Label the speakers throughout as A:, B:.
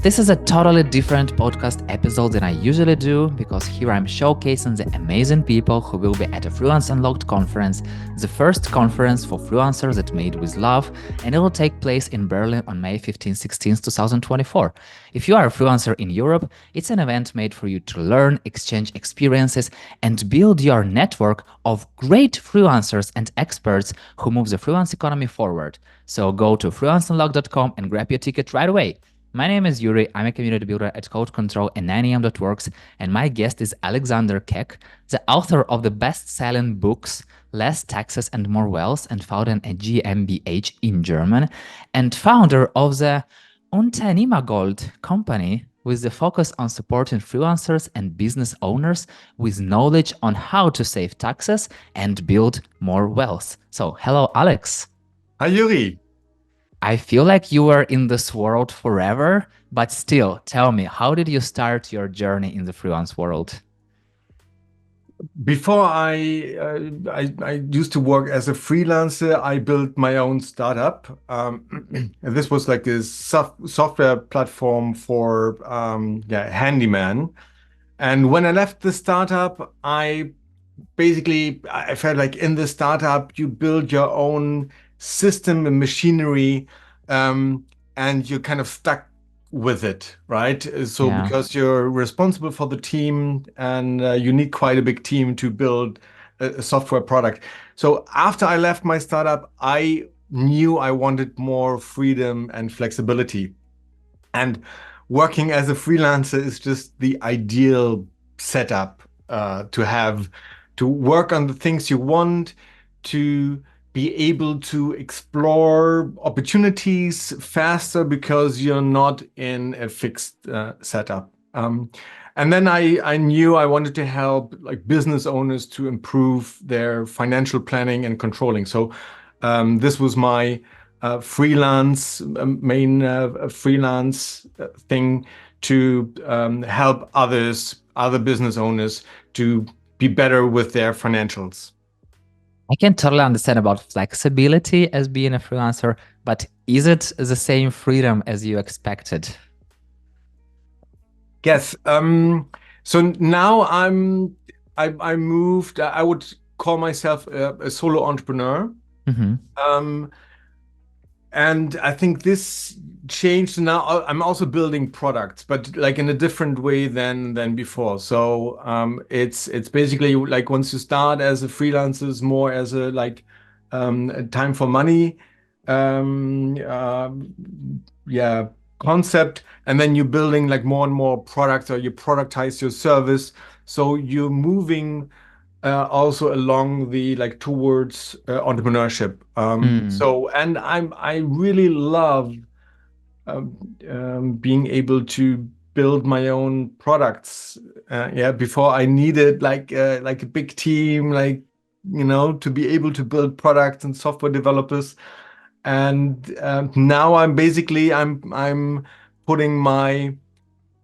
A: This is a totally different podcast episode than I usually do because here I'm showcasing the amazing people who will be at a Freelance Unlocked Conference, the first conference for freelancers that made with love, and it will take place in Berlin on May 15-16, 2024. If you are a freelancer in Europe, it's an event made for you to learn, exchange experiences, and build your network of great freelancers and experts who move the freelance economy forward. So go to freelanceunlocked.com and grab your ticket right away. My name is Yuri, I'm a community builder at Code Control and 9am.works, and my guest is Alexander Keck, the author of the best-selling books Less Taxes and More Wealth and founder a GmbH in German, and founder of the Unternehmergold company with the focus on supporting freelancers and business owners with knowledge on how to save taxes and build more wealth. So, hello, Alex.
B: Hi, Yuri.
A: I feel like you were in this world forever, but still, tell me, how did you start your journey in the freelance world?
B: Before I used to work as a freelancer, I built my own startup. And this was like a software platform for handyman. And when I left the startup, I felt like in the startup, you build your own system and machinery, and you're kind of stuck with it, right? So
A: Yeah.
B: because you're responsible for the team and you need quite a big team to build a software product. So after I left my startup, I knew I wanted more freedom and flexibility. And working as a freelancer is just the ideal setup to work on the things you want, to be able to explore opportunities faster because you're not in a fixed setup. And then I knew I wanted to help like business owners to improve their financial planning and controlling. So this was my freelance thing to help other business owners to be better with their financials.
A: I can totally understand about flexibility as being a freelancer, but is it the same freedom as you expected?
B: Yes. So now I moved. I would call myself a solo entrepreneur.
A: Mm-hmm.
B: And I think this changed. Now I'm also building products, but like in a different way than before. So it's basically like once you start as a freelancer, it's more as a a time for money, um, uh, yeah, concept, and then you're building like more and more products, or you productize your service. So you're moving also along the like towards entrepreneurship. And I really love um, being able to build my own products. Before I needed like a big team, like to be able to build products and software developers. And now I'm putting my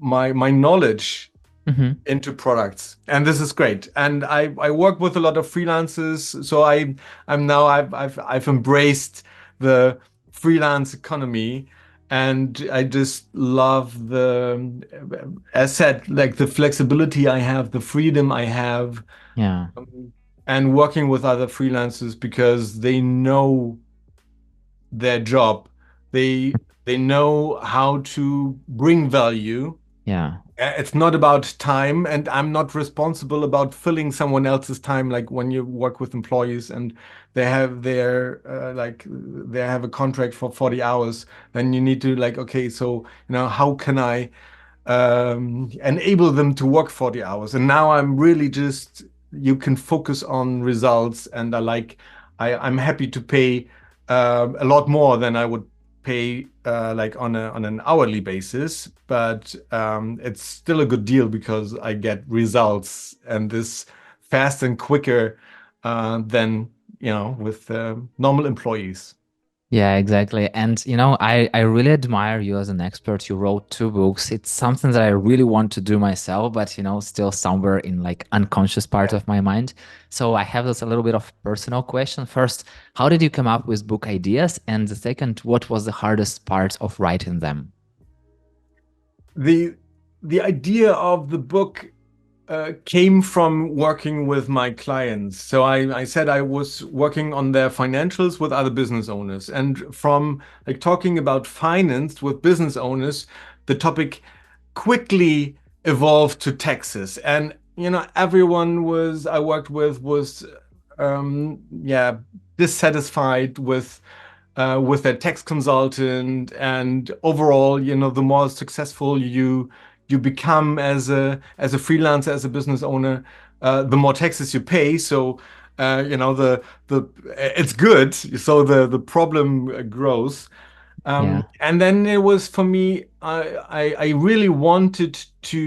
B: knowledge
A: Mm-hmm.
B: into products, and this is great. And I work with a lot of freelancers, so I've embraced the freelance economy, and I just love as said, like the flexibility I have, the freedom I have,
A: Yeah.
B: and working with other freelancers because they know their job, they know how to bring value.
A: Yeah.
B: It's not about time, and I'm not responsible about filling someone else's time. Like when you work with employees and they have they have a contract for 40 hours, then you need to like, okay, so how can I enable them to work 40 hours? And now I'm really just you can focus on results, and I'm happy to pay a lot more than I would pay like on an hourly basis, but it's still a good deal because I get results, and this fast and quicker than with normal employees.
A: Yeah, exactly. And I really admire you as an expert. You wrote 2 books. It's something that I really want to do myself, but still somewhere in like unconscious part of my mind. So I have this a little bit of personal question. First, how did you come up with book ideas? And the second, what was the hardest part of writing them?
B: the the idea of the book came from working with my clients. So I said I was working on their financials with other business owners. And from like talking about finance with business owners, the topic quickly evolved to taxes. And, everyone I worked with was, yeah, dissatisfied with their tax consultant. And overall, the more successful you become as a freelancer, as a business owner, the more taxes you pay. So, the it's good. So the problem grows.
A: Yeah.
B: And then it was for me, I really wanted to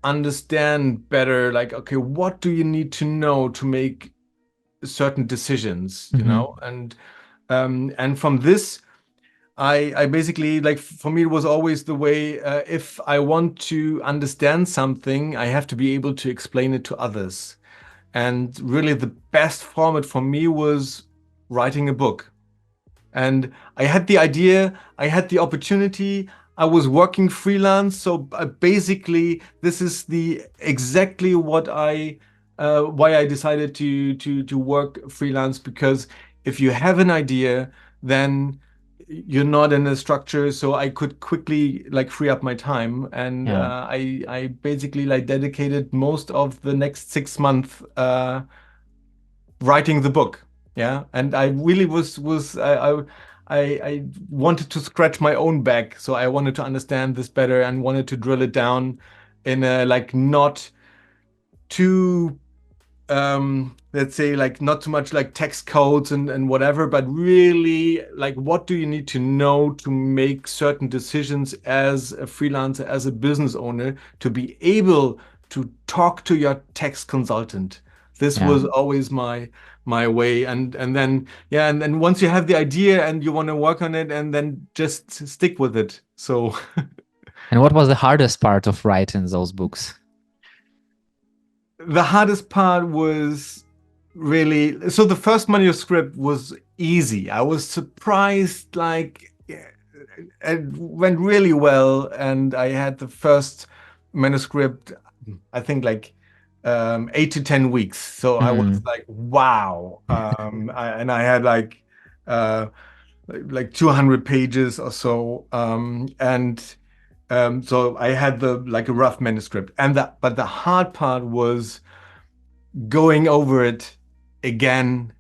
B: understand better, like, okay, what do you need to know to make certain decisions,
A: Hmm.
B: and from this, I basically, like, for me, it was always the way, if I want to understand something, I have to be able to explain it to others. And really, the best format for me was writing a book. And I had the idea, I had the opportunity. I was working freelance, so basically, this is the exactly what I why I decided to work freelance, because if you have an idea, then you're not in a structure. So I could quickly like free up my time, and
A: Yeah.
B: I basically like dedicated most of the next 6 months writing the book. Yeah, and I really was I wanted to scratch my own back, so I wanted to understand this better and wanted to drill it down in a like not too let's say like not too much like text codes and whatever, but really like what do you need to know to make certain decisions as a freelancer, as a business owner, to be able to talk to your tax consultant. This
A: Yeah.
B: was always my way. And then, yeah, and then once you have the idea and you want to work on it, and then just stick with it. So
A: And what was the hardest part of writing those books?
B: the hardest part was really, so the first manuscript was easy. I was surprised, like, yeah, it went really well. And I had the first manuscript, I think, like 8 to 10 weeks. So I was
A: Mm.
B: like, wow. And I had uh, like 200 pages or so. And so I had the like a rough manuscript. But the hard part was going over it again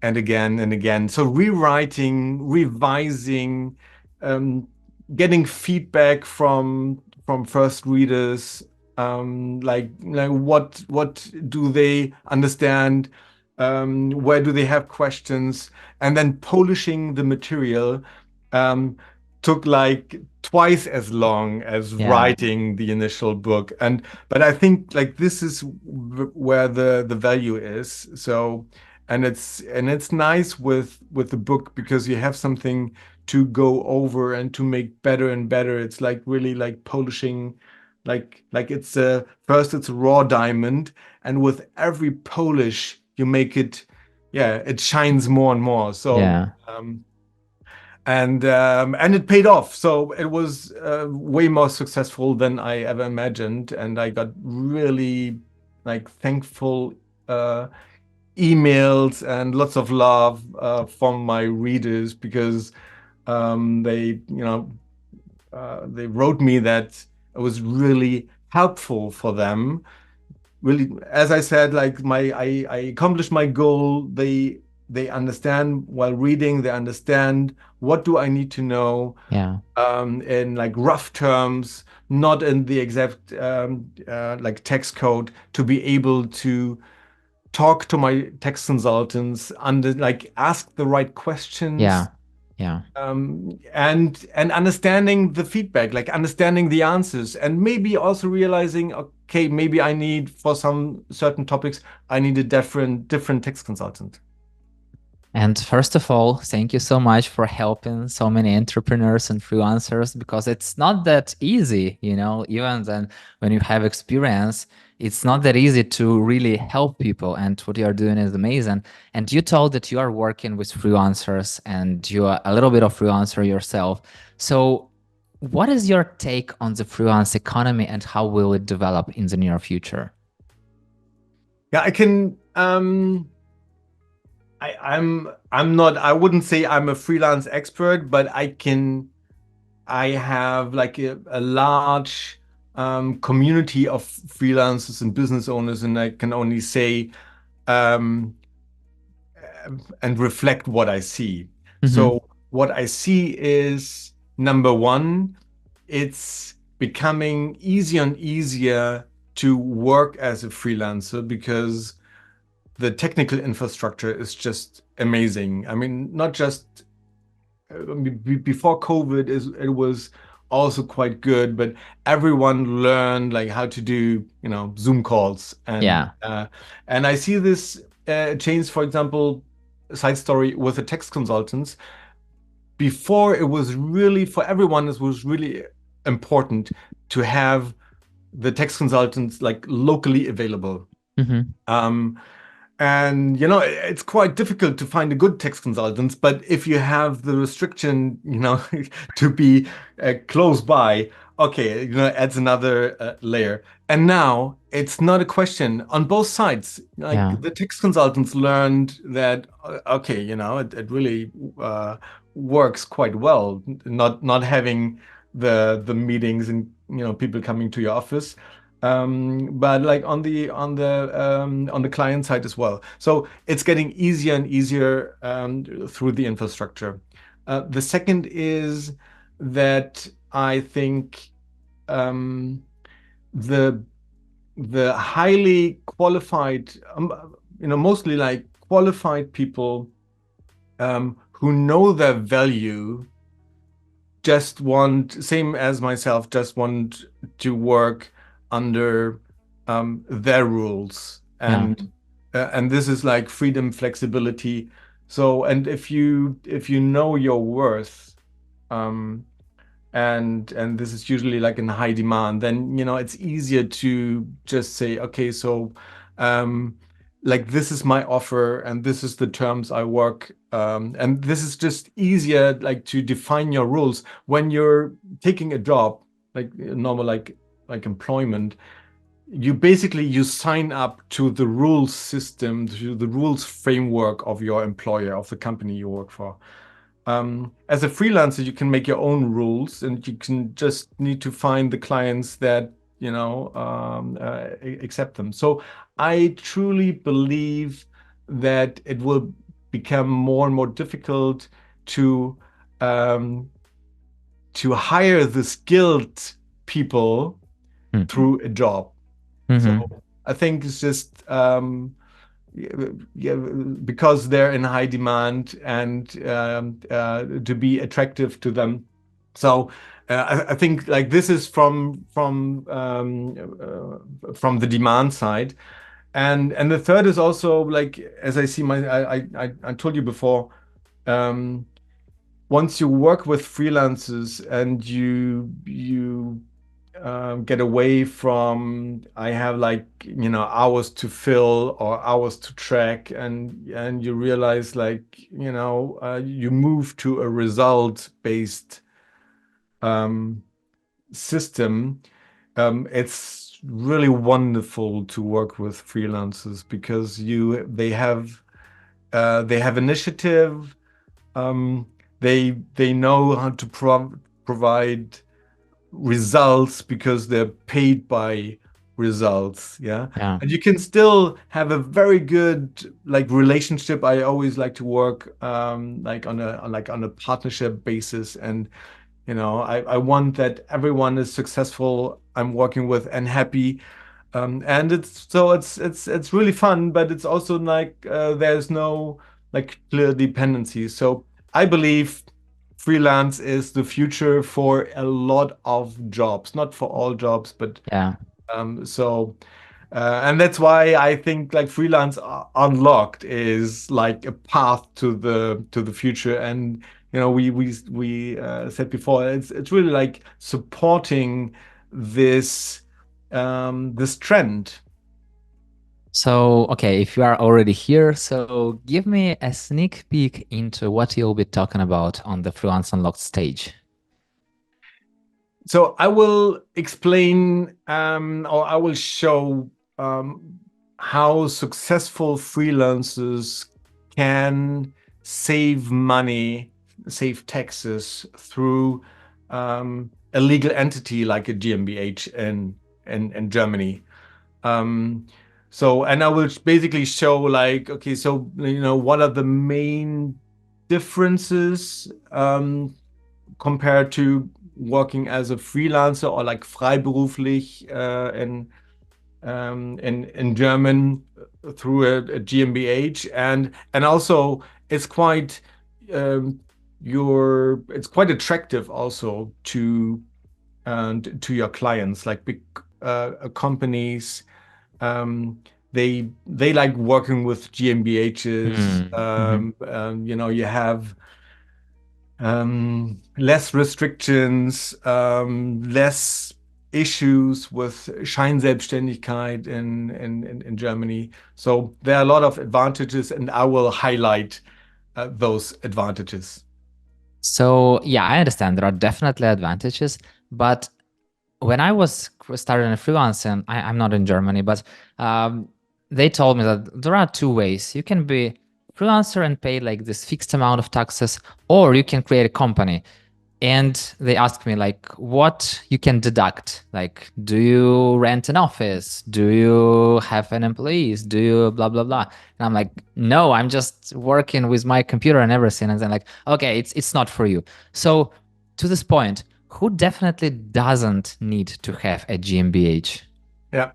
B: and again and again. So rewriting, revising, um, getting feedback from first readers, like what do they understand, where do they have questions, and then polishing the material um, took like twice as long as
A: Yeah.
B: writing the initial book. And but I think like this is where the value is. So, and it's nice with the book because you have something to go over and to make better and better. It's like really like polishing, like it's a first it's a raw diamond, and with every polish you make it, yeah, it shines more and more. So
A: Yeah.
B: and it paid off. So it was way more successful than I ever imagined, and I got really like thankful uh, emails and lots of love from my readers, because they wrote me that it was really helpful for them. Really, as I said, like I accomplished my goal. They understand while reading. They understand what do I need to know
A: Yeah.
B: in like rough terms, not in the exact like text code, to be able to talk to my tax consultants and like ask the right questions,
A: Yeah. Yeah.
B: and understanding the feedback, like understanding the answers, and maybe also realizing, okay, maybe I need for some certain topics, I need a different tax consultant.
A: And first of all, thank you so much for helping so many entrepreneurs and freelancers because it's not that easy, even then when you have experience, it's not that easy to really help people. And what you are doing is amazing. And you told that you are working with freelancers and you are a little bit of freelancer yourself. So what is your take on the freelance economy and how will it develop in the near future?
B: Yeah, I can. I'm not. I wouldn't say I'm a freelance expert, but I can. I have like a large community of freelancers and business owners, and I can only say um, and reflect what I see.
A: Mm-hmm.
B: So what I see is number one, it's becoming easier and easier to work as a freelancer because the technical infrastructure is just amazing. I mean, not just before COVID it was also quite good, but everyone learned like how to do, Zoom calls
A: Yeah.
B: and I see this change, for example, side story with the tax consultants. Before it was really for everyone, it was really important to have the tax consultants like locally available.
A: Mm-hmm.
B: Um, and it's quite difficult to find a good tax consultants, but if you have the restriction, to be close by, okay, adds another layer. And now it's not a question on both sides.
A: Yeah.
B: Like the tax consultants learned that, okay, it really works quite well, not having the meetings and people coming to your office, but like on the client side as well. So it's getting easier and easier through the infrastructure. The second is that I think um, the the highly qualified, mostly like qualified people who know their value just want, same as myself, just want to work under their rules,
A: Yeah.
B: and this is like freedom, flexibility. So, and if you know your worth, um, and this is usually like in high demand, then it's easier to just say, okay, so um, like this is my offer and this is the terms I work, and this is just easier like to define your rules when you're taking a job, like normal, like employment. You sign up to the rules system, to the rules framework of your employer, of the company you work for. As a freelancer, you can make your own rules, and you can just need to find the clients that accept them. So I truly believe that it will become more and more difficult to um, to hire the skilled people through a job. So
A: Mm-hmm.
B: I think it's just yeah, because they're in high demand and to be attractive to them. So I think like this is from the demand side, and the third is also like as I see I told you before. Um, Once you work with freelancers and you get away from I have like hours to fill or hours to track, and you realize like you move to a result based um, system. It's really wonderful to work with freelancers because they have initiative. um, they know how to provide results because they're paid by results. Yeah.
A: Yeah.
B: And you can still have a very good like relationship. I always like to work like on a partnership basis, and I want that everyone is successful I'm working with and happy. And it's really fun, but it's also like there's no like clear dependency. So I believe freelance is the future for a lot of jobs, not for all jobs, but
A: Yeah.
B: so and that's why I think like freelance unlocked is like a path to the future. And we said before, it's really like supporting this this trend.
A: So, okay, if you are already here, so give me a sneak peek into what you'll be talking about on the Freelance Unlocked stage.
B: So I will explain or I will show how successful freelancers can save money, save taxes through a legal entity like a GmbH in Germany. Um, and I will basically show like, okay, so what are the main differences compared to working as a freelancer or like freiberuflich in German through a GmbH, and also it's quite um, it's quite attractive also to your clients, like big companies. Um, they like working with GmbHs.
A: Hmm. Hmm.
B: You have less restrictions, less issues with Scheinselbstständigkeit in Germany. So there are a lot of advantages, and I will highlight those advantages.
A: So yeah, I understand there are definitely advantages, but when I was starting a freelancing, I'm not in Germany, but um, they told me that there are two ways. You can be freelancer and pay like this fixed amount of taxes, or you can create a company. And they asked me like what you can deduct. Like, do you rent an office? Do you have an employees? Do you blah blah blah? And I'm like, no, I'm just working with my computer and everything. And then like, okay, it's not for you. So to this point, who definitely doesn't need to have a GmbH?
B: Yeah.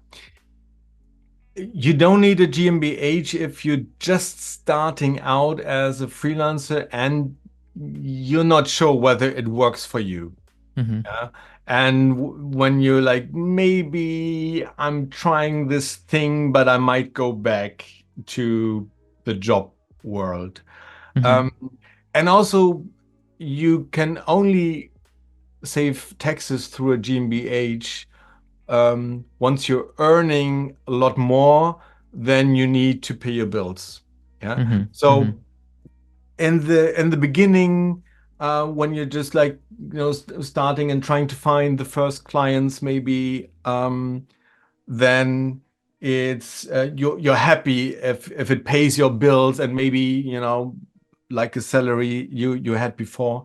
B: You don't need a GmbH if you're just starting out as a freelancer and you're not sure whether it works for you.
A: Mm-hmm.
B: Yeah. And when you're like, maybe I'm trying this thing, but I might go back to the job world.
A: Mm-hmm.
B: Um, and also, you can only save taxes through a GmbH once you're earning a lot more than you need to pay your bills. Yeah.
A: Mm-hmm. Mm-hmm.
B: So in the beginning, when you're just like starting and trying to find the first clients, maybe then it's you're happy if it pays your bills and maybe like a salary you had before.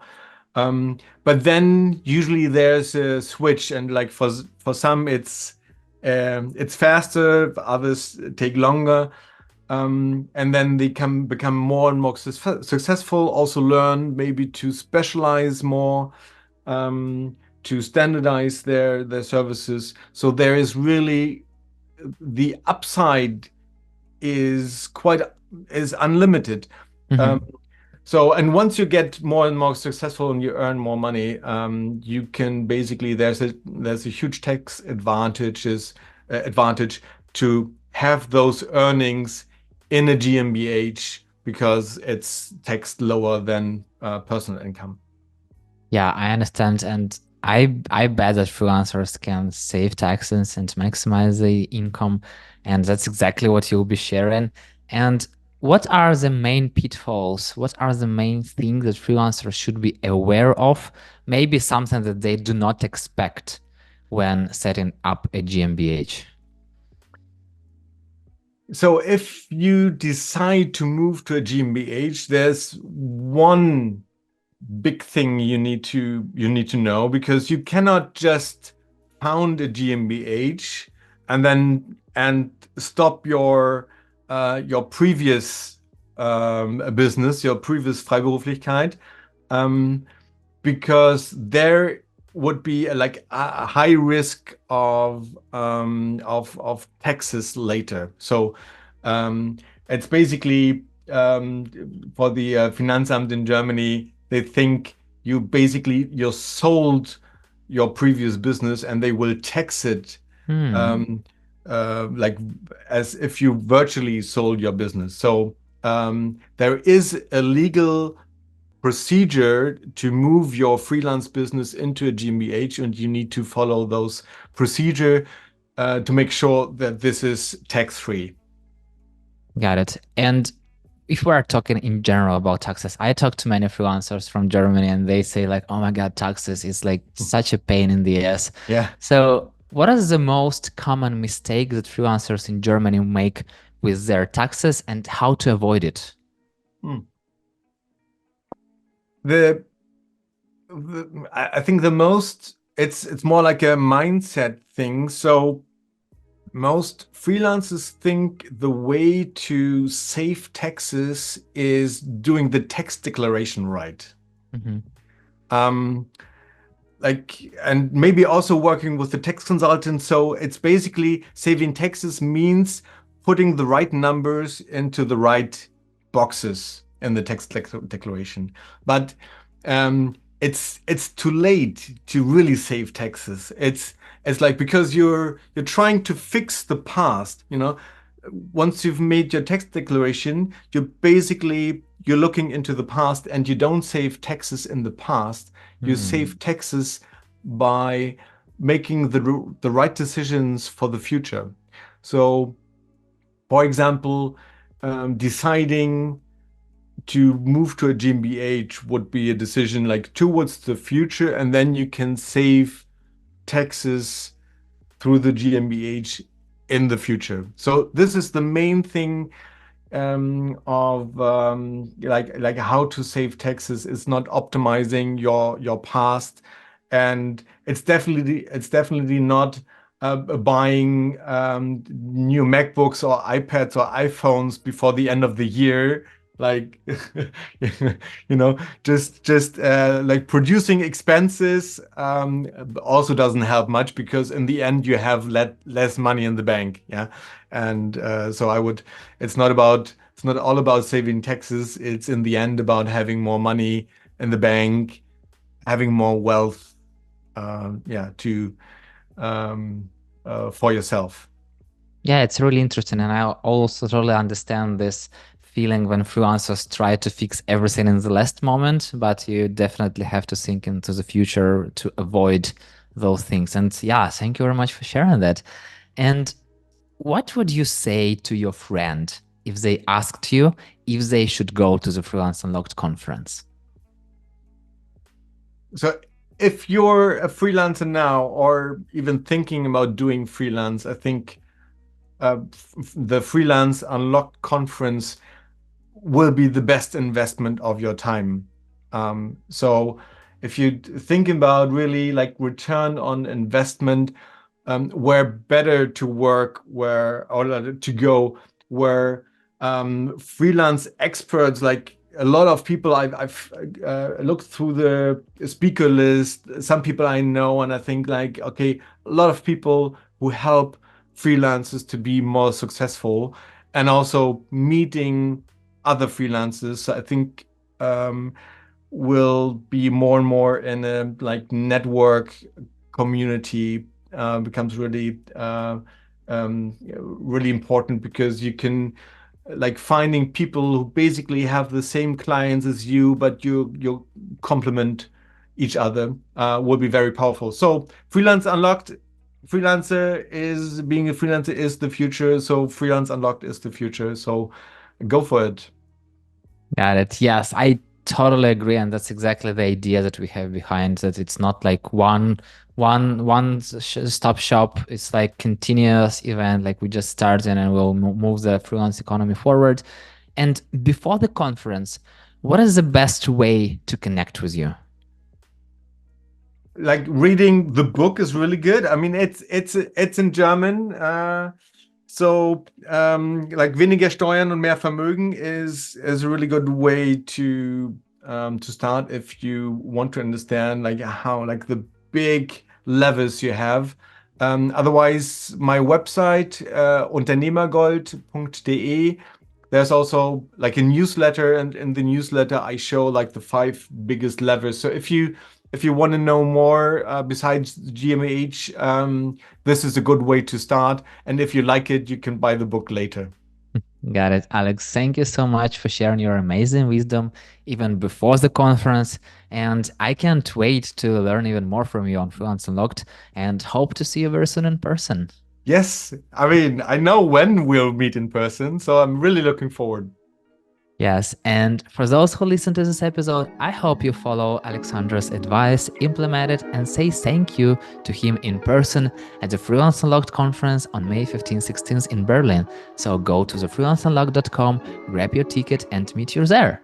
B: But then usually there's a switch, and like for some it's faster, for others take longer. And then they can become more and more successful, also learn maybe to specialize more, to standardize their services. So there is really the upside is unlimited. Um,
A: Mm-hmm.
B: and once you get more and more successful and you earn more money, you can basically there's a huge tax advantage to have those earnings in a GmbH because it's taxed lower than personal income.
A: Yeah, I understand. And I bet that freelancers can save taxes and maximize the income. And that's exactly what you'll be sharing. And what are the main pitfalls? What are the main things that freelancers should be aware of? Maybe something that they do not expect when setting up a GmbH.
B: So if you decide to move to a GmbH, there's one big thing you need to know, because you cannot just found a GmbH and stop your previous business, your previous Freiberuflichkeit, um, because there would be like a high risk of taxes later. So um, it's basically for the Finanzamt in Germany, they think you sold your previous business and they will tax it
A: Hmm.
B: um, like as if you virtually sold your business. So there is a legal procedure to move your freelance business into a GmbH, and you need to follow those procedure to make sure that this is tax free.
A: Got it. And if we're talking in general about taxes, I talk to many freelancers from Germany and they say like, oh my God, taxes is like such a pain in the ass.
B: Yeah.
A: So what is the most common mistake that freelancers in Germany make with their taxes and how to avoid it?
B: Hmm. The, I think the most it's more like a mindset thing. So most freelancers think the way to save taxes is doing the tax declaration right.
A: Mhm.
B: Um, and maybe also working with the tax consultant. So it's basically saving taxes means putting the right numbers into the right boxes in the tax declaration. But it's too late to really save taxes. It's like because you're trying to fix the past, you know. Once you've made your tax declaration, you're looking into the past and you don't save taxes in the past. You
A: Hmm.
B: save taxes by making the right decisions for the future. So, for example, deciding to move to a GmbH would be a decision like towards the future, and then you can save taxes through the GmbH in the future. So this is the main thing of like how to save taxes is not optimizing your past, and it's definitely not buying new MacBooks or iPads or iPhones before the end of the year. Like just like producing expenses also doesn't help much because in the end you have less money in the bank. Yeah, and so I would it's not all about saving taxes. It's in the end about having more money in the bank, having more wealth, yeah, to for yourself.
A: Yeah, it's really interesting. And I also totally understand this feeling when freelancers try to fix everything in the last moment, but you definitely have to think into the future to avoid those things. And yeah, thank you very much for sharing that. And what would you say to your friend if they asked you if they should go to the Freelance Unlocked conference?
B: So if you're a freelancer now or even thinking about doing freelance, I think the Freelance Unlocked Conference will be the best investment of your time. So if you think about really like return on investment, where better to work, where or to go, where freelance experts, like a lot of people I've looked through the speaker list, some people I know, and I think like, okay, a lot of people who help freelancers to be more successful and also meeting other freelancers. So I think will be more and more in a like network community becomes really important because you can like finding people who basically have the same clients as you, but you complement each other will be very powerful. So freelance unlocked, freelancer is being a freelancer is the future. So freelance unlocked is the future. So go for it.
A: Got it. Yes, I totally agree, and that's exactly the idea that we have behind that. It's not like one stop shop. It's like continuous event. Like we just started and we'll move the freelance economy forward. And before the conference, what is the best way to connect with you?
B: Like reading the book is really good. I mean, it's in German. So like weniger Steuern und mehr Vermögen is a really good way to start if you want to understand like how like the big levers you have. Otherwise, my website Unternehmergold.de. There's also like a newsletter, and in the newsletter I show like the five biggest levers. So if you want to know more besides GmbH, this is a good way to start. And if you like it, you can buy the book later.
A: Got it, Alex. Thank you so much for sharing your amazing wisdom even before the conference. And I can't wait to learn even more from you on Freelance Unlocked and hope to see you very soon in person.
B: Yes, I mean, I know when we'll meet in person, so I'm really looking forward.
A: Yes, and for those who listen to this episode, I hope you follow Alexander's advice, implement it, and say thank you to him in person at the Freelance Unlocked Conference on May 15-16 in Berlin. So go to thefreelanceunlocked.com, grab your ticket, and meet you there.